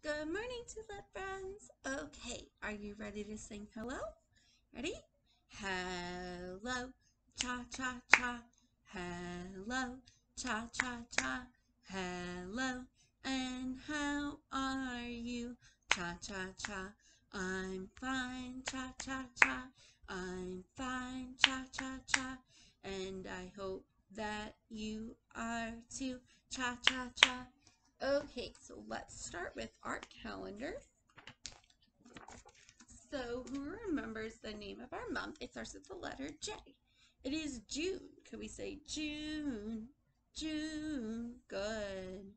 Good morning, Tulip friends. Okay, are you ready to sing hello? Ready? Hello, cha cha cha. Hello, cha cha cha. Hello, and how are you? Cha cha cha. I'm fine, cha cha cha. I'm fine, cha cha cha. And I hope that you are too, cha cha cha. Okay, so let's start with our calendar. So who remembers the name of our month? It starts with the letter J. It is June. Could we say June? June. Good.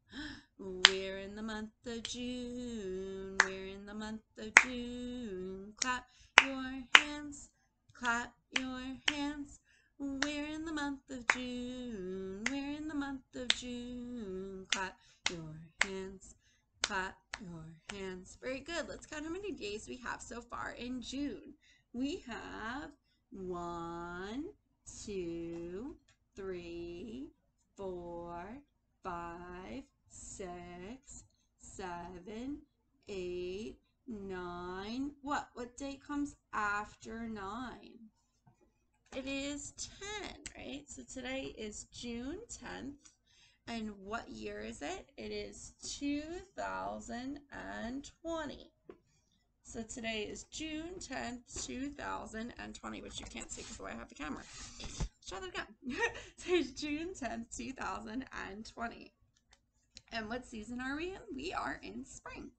We're in the month of June. We're in the month of June. Clap your hands. Clap your hands. We're in the month of June. We're in the month of June. Clap your hands. Clap your hands. Very good. Let's count how many days we have so far in June. We have 1, 2, 3, 4, 5, 6, 7, 8, 9. What day comes after 9? It is 10, right? So today is June 10th. And what year is it? It is 2020. So today is June 10th, 2020, which you can't see because I have the camera. Let's try that again. Today's June 10th, 2020. And what season are we in? We are in spring.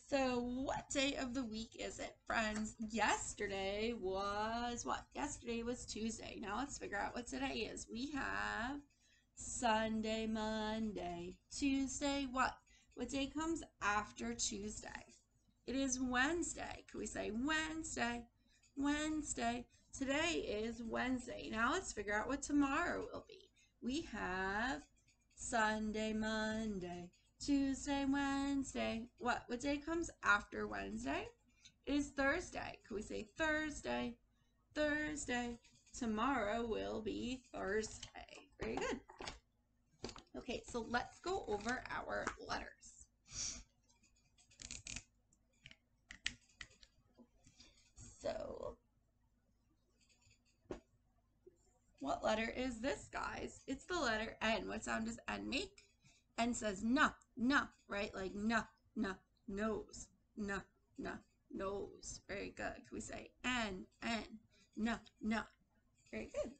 So what day of the week is it, friends? Yesterday was what? Yesterday was Tuesday. Now let's figure out what today is. We have Sunday, Monday, Tuesday, what? What day comes after Tuesday? It is Wednesday. Can we say Wednesday? Wednesday. Today is Wednesday. Now let's figure out what tomorrow will be. We have Sunday, Monday, Tuesday, Wednesday. What day comes after Wednesday? It is Thursday. Can we say Thursday? Thursday. Tomorrow will be Thursday. Very good. Okay, so let's go over our letters. So, what letter is this, guys? It's the letter N. What sound does N make? N says nah, right? Like nah, nose, nah, nose. Very good. Can we say N, nah. Very good.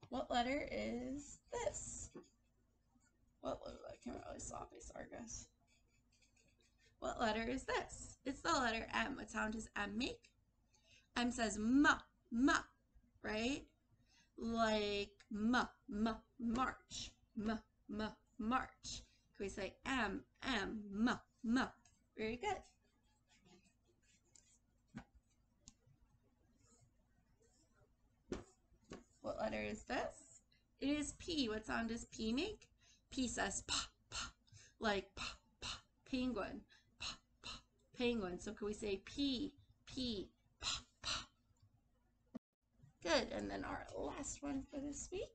What letter is this? What letter? I can't really saw face, guys. What letter is this? It's the letter M. What sound does M make? M says ma, right? Like march, march. Can we say M, ma? Very good. What letter is this? It is P. What sound does P make? P says pa, like pa, penguin, pa, penguin. So can we say P, pa? Good. And then our last one for this week.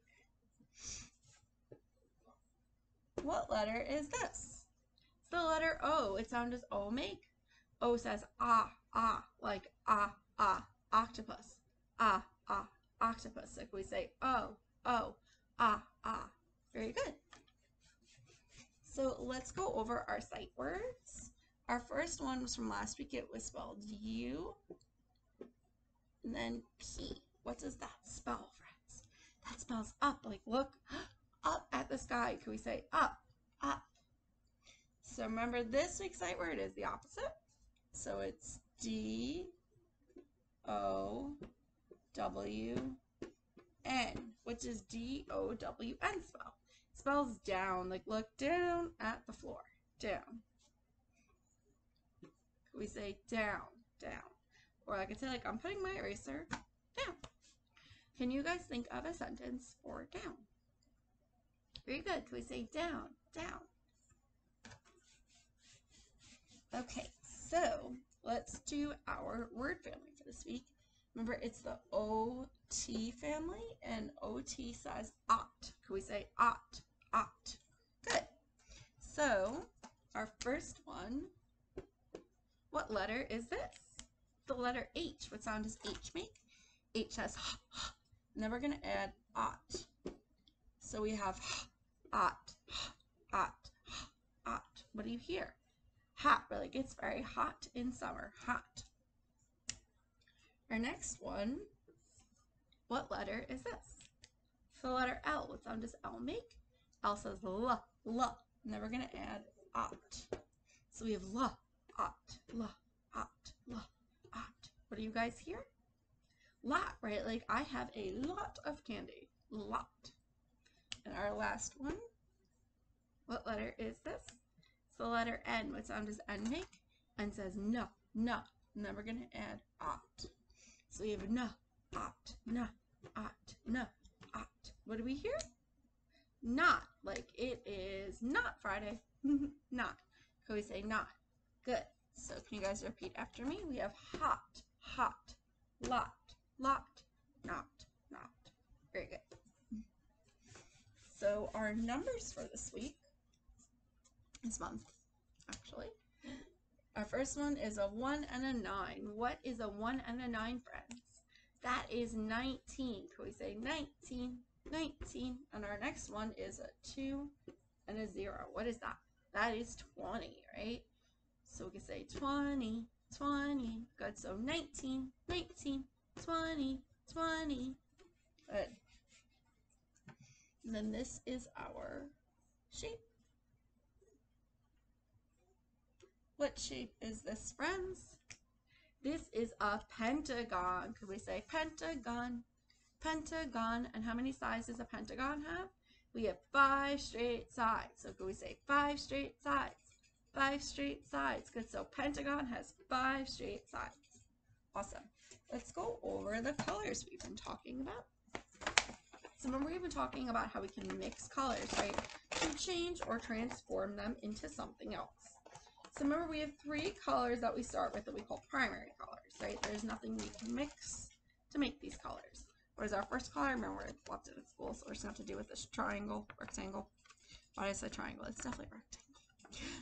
What letter is this? It's the letter O. What sound does O make? O says like octopus. Octopus. So can we say O, Very good. So let's go over our sight words. Our first one was from last week. It was spelled U and then P. What does that spell, friends? That spells up. Like look up at the sky. Can we say up? So remember this week's sight word is the opposite. So it's D-O-W-N. What does D-O-W-N spell? It spells down. Like look down at the floor. Down. We say down. Or I could say like I'm putting my eraser down. Can you guys think of a sentence for down? Very good. Can we say down? Okay, so let's do our word family for this week. Remember, it's the OT family, and OT says ought. Can we say ought? So, our first one, what letter is this? The letter H. What sound does H make? H has h, h. And then we're going to add ot. So we have h, ot, h, ot, h, ot. What do you hear? Hot. Really gets very hot in summer. Hot. Our next one, what letter is this? It's the letter L. What sound does L make? L says l, l. And then we're going to add ot. So we have l, ot, l, ot, l, ot. What do you guys hear? Lot, right? Like I have a lot of candy. Lot. And our last one, what letter is this? It's the letter N. What sound does N make? N says no, no. And then we're going to add ot. So we have no, ot, no, ot, no, ot. What do we hear? Not. Like it is not Friday. Not. Can we say not? Good. So can you guys repeat after me? We have hot, hot, lot, lot, not, not. Very good. So our numbers for this week, this month, actually. Our first one is a 1 and a 9. What is a 1 and a 9, friends? That is 19. Can we say 19? 19. And our next one is a 2 and a 0. What is that? That is 20, right? So we can say 20, 20. Good. So 19, 19, 20, 20. Good. And then this is our shape. What shape is this, friends? This is a pentagon. Could we say pentagon? Pentagon. And how many sides does a pentagon have? We have 5 straight sides. So could we say 5 straight sides? 5 straight sides. Good. So pentagon has 5 straight sides. Awesome. Let's go over the colors we've been talking about. So remember we've been talking about how we can mix colors, right? To change or transform them into something else. So remember we have 3 colors that we start with that we call primary colors, right? There's nothing we can mix to make these colors. What is our first color? Remember we left it at school, so we're just going to have to do with this triangle, rectangle. Why did I say triangle? It's definitely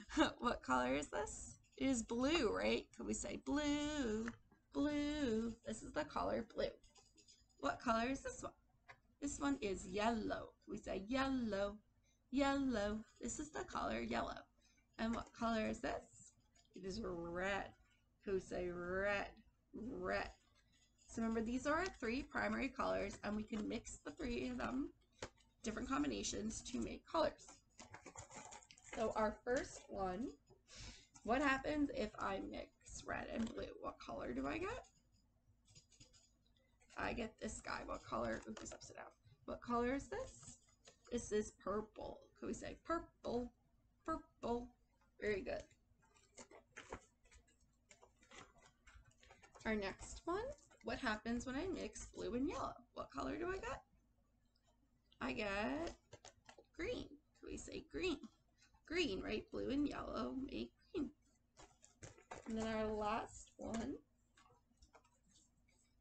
rectangle. What color is this? It is blue, right? Could we say blue? Blue. This is the color blue. What color is this one? This one is yellow. Could we say yellow? Yellow. This is the color yellow. And what color is this? It is red. Could we say red? Red. So remember, these are our 3 primary colors, and we can mix the 3 of them, different combinations, to make colors. So our first one, what happens if I mix red and blue? What color do I get? I get this guy. What color? Oops, it's upside down. What color is this? This is purple. Could we say purple? Purple. Very good. Our next one, what happens when I mix blue and yellow? What color do I get? I get green. Could we say green? Green, right? Blue and yellow make green. And then our last one,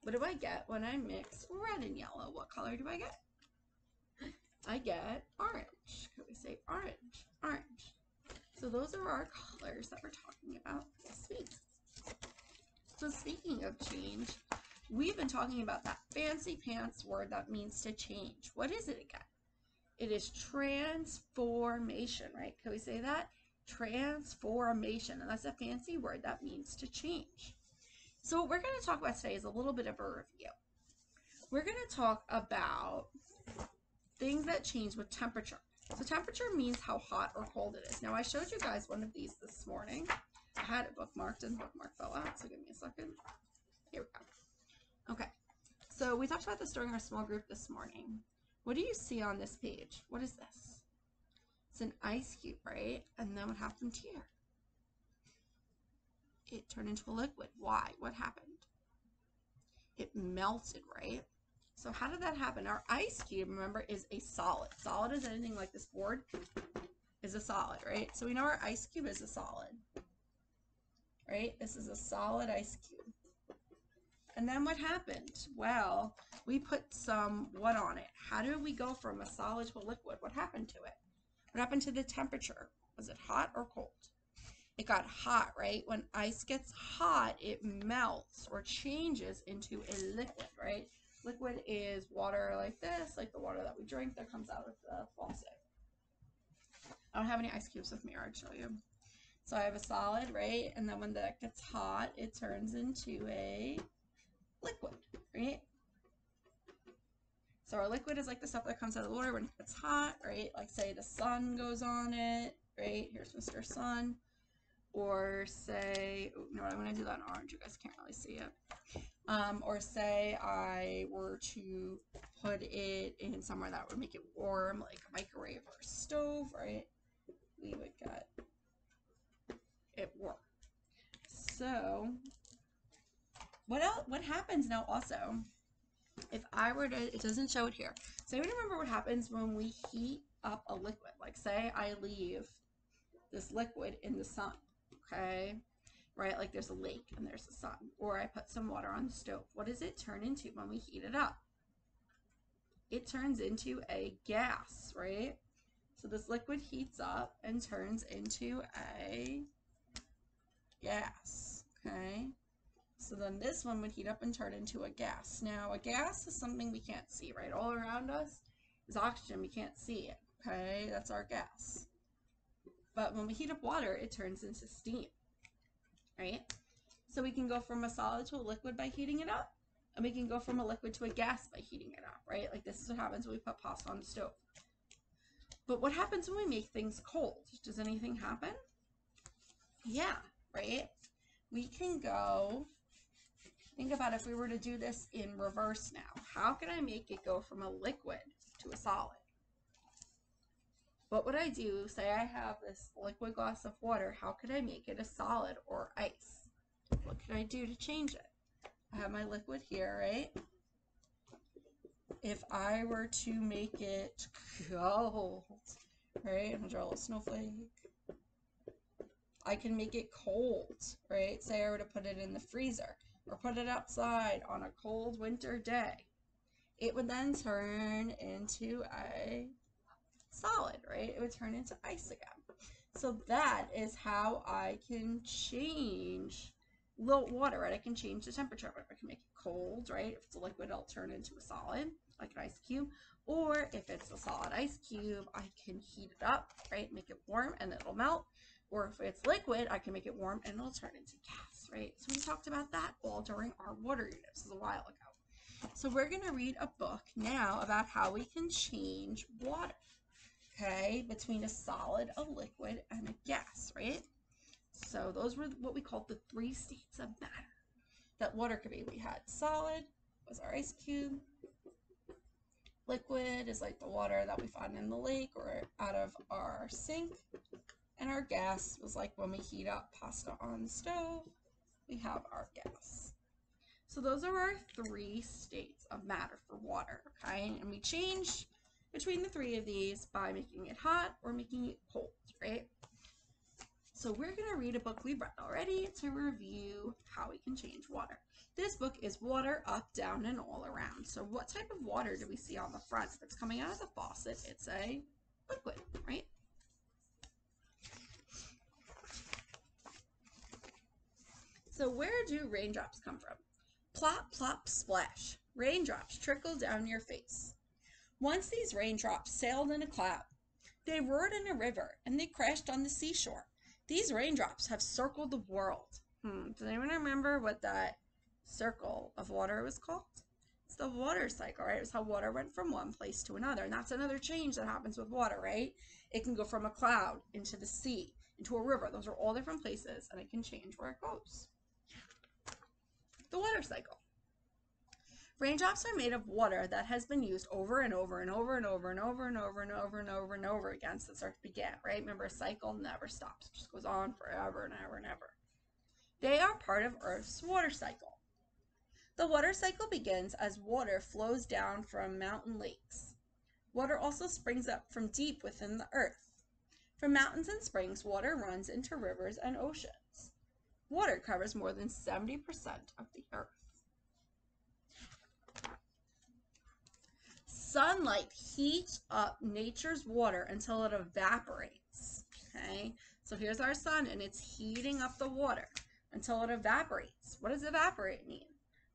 what do I get when I mix red and yellow? What color do I get? I get orange. Could we say orange? Orange. So those are our colors that we're talking about this week. So speaking of change, we've been talking about that fancy pants word that means to change. What is it again? It is transformation, right? Can we say that? Transformation. And that's a fancy word that means to change. So what we're going to talk about today is a little bit of a review. We're going to talk about things that change with temperature. So temperature means how hot or cold it is. Now I showed you guys one of these this morning. I had it bookmarked and the bookmark fell out, so give me a second. Here we go. Okay, so we talked about this during our small group this morning. What do you see on this page? What is this? It's an ice cube, right? And then what happened here? It turned into a liquid. Why? What happened? It melted, right? So how did that happen? Our ice cube, remember, is a solid. Solid is anything like this board is a solid, right? So we know our ice cube is a solid, right? This is a solid ice cube. And then what happened? Well, we put some what on it? How did we go from a solid to a liquid? What happened to it? What happened to the temperature? Was it hot or cold? It got hot, right? When ice gets hot, it melts or changes into a liquid, right? Liquid is water like this, like the water that we drink that comes out of the faucet. I don't have any ice cubes with me, or I'd show you. So I have a solid, right? And then when that gets hot, it turns into a liquid, right? So our liquid is like the stuff that comes out of the water when it gets hot, right? Like say the sun goes on it, right? Here's Mr. Sun. Or say, oh, no, I'm going to do that in orange. You guys can't really see it. Or say I were to put it in somewhere that would make it warm, like a microwave or a stove, right? We would get it warm. So what else? What happens now also? If I were to, it doesn't show it here. So anybody remember what happens when we heat up a liquid? Like say I leave this liquid in the sun, okay? Right, like there's a lake and there's the sun. Or I put some water on the stove. What does it turn into when we heat it up? It turns into a gas, right? So this liquid heats up and turns into a gas, okay? So then this one would heat up and turn into a gas. Now, a gas is something we can't see, right? All around us is oxygen. We can't see it, okay? That's our gas. But when we heat up water, it turns into steam, right? So we can go from a solid to a liquid by heating it up, and we can go from a liquid to a gas by heating it up, right? Like this is what happens when we put pasta on the stove. But what happens when we make things cold? Does anything happen? Yeah, right? We can go, think about if we were to do this in reverse now. How can I make it go from a liquid to a solid? What would I do? Say I have this liquid glass of water. How could I make it a solid or ice? What could I do to change it? I have my liquid here, right? If I were to make it cold, right? I'm gonna draw a little snowflake. I can make it cold, right? Say I were to put it in the freezer or put it outside on a cold winter day. It would then turn into a solid, right? It would turn into ice again. So that is how I can change water, right? I can change the temperature. I can make it cold, right? If it's a liquid, it'll turn into a solid, like an ice cube. Or if it's a solid ice cube, I can heat it up, right? Make it warm and it'll melt. Or if it's liquid, I can make it warm and it'll turn into gas, right? So we talked about that all during our water unit. This is a while ago. So we're going to read a book now about how we can change water, okay, between a solid, a liquid, and a gas, right? So those were what we called the 3 states of matter that water could be. We had solid, was our ice cube. Liquid is like the water that we find in the lake or out of our sink. And our gas was like when we heat up pasta on the stove, we have our gas. So those are our 3 states of matter for water, okay? And we change between the 3 of these by making it hot or making it cold, right? So we're going to read a book we've read already to review how we can change water. This book is Water Up, Down, and All Around. So what type of water do we see on the front? If it's coming out of the faucet, it's a liquid, right? So where do raindrops come from? Plop, plop, splash. Raindrops trickle down your face. Once these raindrops sailed in a cloud. They roared in a river, and they crashed on the seashore. These raindrops have circled the world. Does anyone remember what that circle of water was called? It's the water cycle, right? It's how water went from one place to another. And that's another change that happens with water, right? It can go from a cloud into the sea, into a river. Those are all different places, and it can change where it goes. The water cycle. Raindrops are made of water that has been used over and over and over and over and over and over and over and over and over again since Earth began, right? Remember, a cycle never stops. It just goes on forever and ever and ever. They are part of Earth's water cycle. The water cycle begins as water flows down from mountain lakes. Water also springs up from deep within the earth. From mountains and springs, water runs into rivers and oceans. Water covers more than 70% of the earth. Sunlight heats up nature's water until it evaporates, okay? So here's our sun, and it's heating up the water until it evaporates. What does evaporate mean?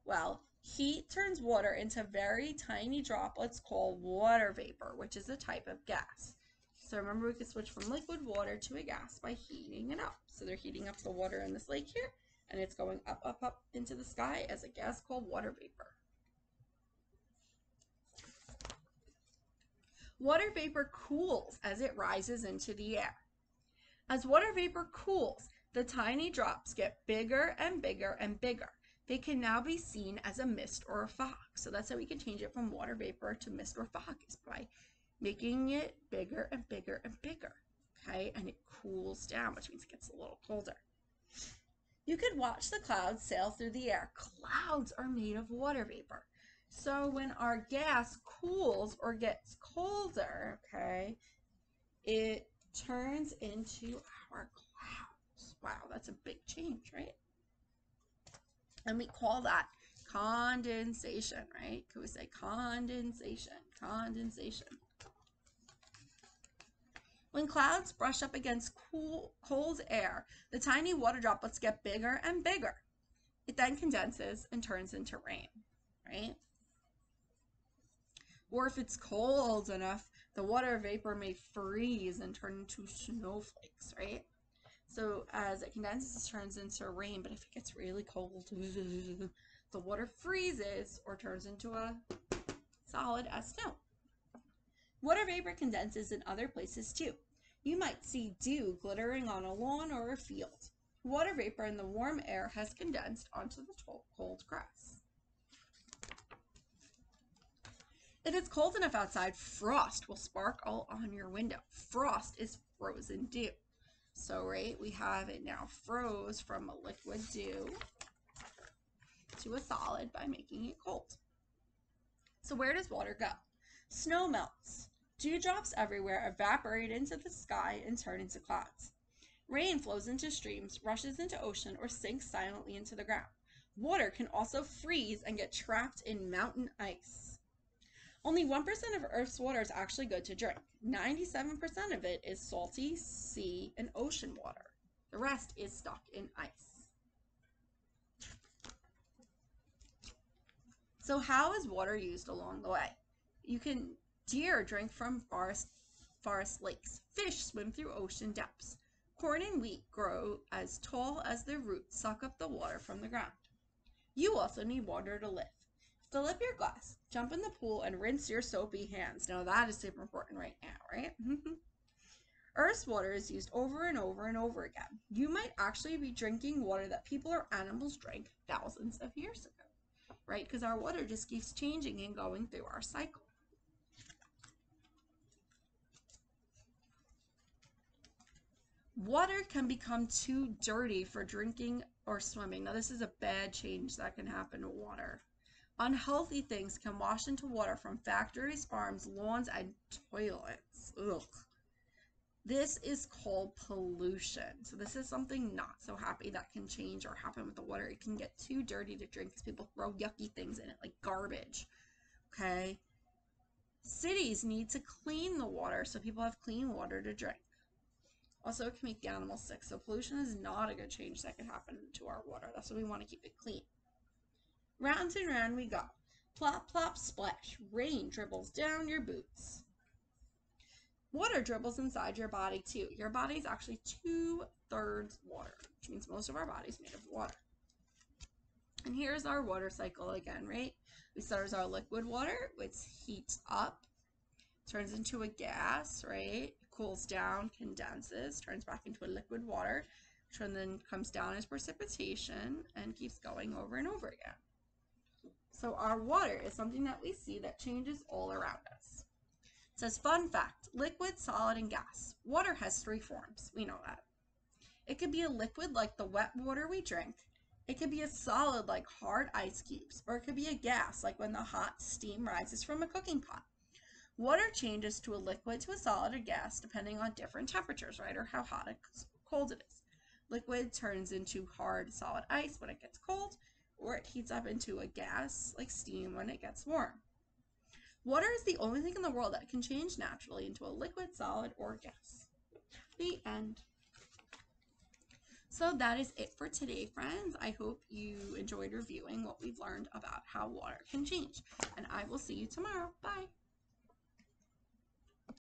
Well, heat turns water into very tiny droplets called water vapor, which is a type of gas. So remember, we could switch from liquid water to a gas by heating it up. So they're heating up the water in this lake here, and it's going up, up, up into the sky as a gas called water vapor. Water vapor cools as it rises into the air. As water vapor cools, the tiny drops get bigger and bigger and bigger. They can now be seen as a mist or a fog. So that's how we can change it from water vapor to mist or fog, is by making it bigger and bigger and bigger. Okay, and it cools down, which means it gets a little colder. You could watch the clouds sail through the air. Clouds are made of water vapor. So when our gas cools or gets colder, okay, it turns into our clouds. Wow, that's a big change, right? And we call that condensation, right? Could we say condensation? Condensation. When clouds brush up against cold air, the tiny water droplets get bigger and bigger. It then condenses and turns into rain, right? Or if it's cold enough, the water vapor may freeze and turn into snowflakes, right? So as it condenses, it turns into rain, but if it gets really cold, the water freezes or turns into a solid as snow. Water vapor condenses in other places too. You might see dew glittering on a lawn or a field. Water vapor in the warm air has condensed onto the cold grass. If it's cold enough outside, frost will sparkle on your window. Frost is frozen dew. So, right, we have it now froze from a liquid dew to a solid by making it cold. So where does water go? Snow melts. Dewdrops everywhere evaporate into the sky and turn into clouds. Rain flows into streams, rushes into ocean, or sinks silently into the ground. Water can also freeze and get trapped in mountain ice. Only 1% of Earth's water is actually good to drink. 97% of it is salty sea and ocean water. The rest is stuck in ice. So how is water used along the way? Deer drink from forest lakes. Fish swim through ocean depths. Corn and wheat grow as tall as their roots suck up the water from the ground. You also need water to live. Fill up your glass, jump in the pool, and rinse your soapy hands. Now that is super important right now, right? Earth's water is used over and over and over again. You might actually be drinking water that people or animals drank thousands of years ago, right? Because our water just keeps changing and going through our cycle. Water can become too dirty for drinking or swimming. Now this is a bad change that can happen to water. Unhealthy things can wash into water from factories, farms, lawns, and toilets. Ugh. This is called pollution. So this is something not so happy that can change or happen with the water. It can get too dirty to drink because people throw yucky things in it like garbage. Okay? Cities need to clean the water so people have clean water to drink. Also, it can make the animals sick. So pollution is not a good change that can happen to our water. That's why we want to keep it clean. Round and round we go. Plop, plop, splash. Rain dribbles down your boots. Water dribbles inside your body too. Your body is actually 2/3 water, which means most of our body is made of water. And here's our water cycle again, right? We start as our liquid water, which heats up, turns into a gas, right? Cools down, condenses, turns back into a liquid water, which then comes down as precipitation and keeps going over and over again. So our water is something that we see that changes all around us. It says, fun fact, liquid, solid, and gas. Water has 3 forms. We know that. It could be a liquid like the wet water we drink. It could be a solid like hard ice cubes. Or it could be a gas like when the hot steam rises from a cooking pot. Water changes to a liquid, to a solid, or gas depending on different temperatures, right? Or how hot or cold it is. Liquid turns into hard, solid ice when it gets cold, or it heats up into a gas like steam when it gets warm. Water is the only thing in the world that can change naturally into a liquid, solid, or gas. The end. So that is it for today, friends. I hope you enjoyed reviewing what we've learned about how water can change. And I will see you tomorrow. Bye.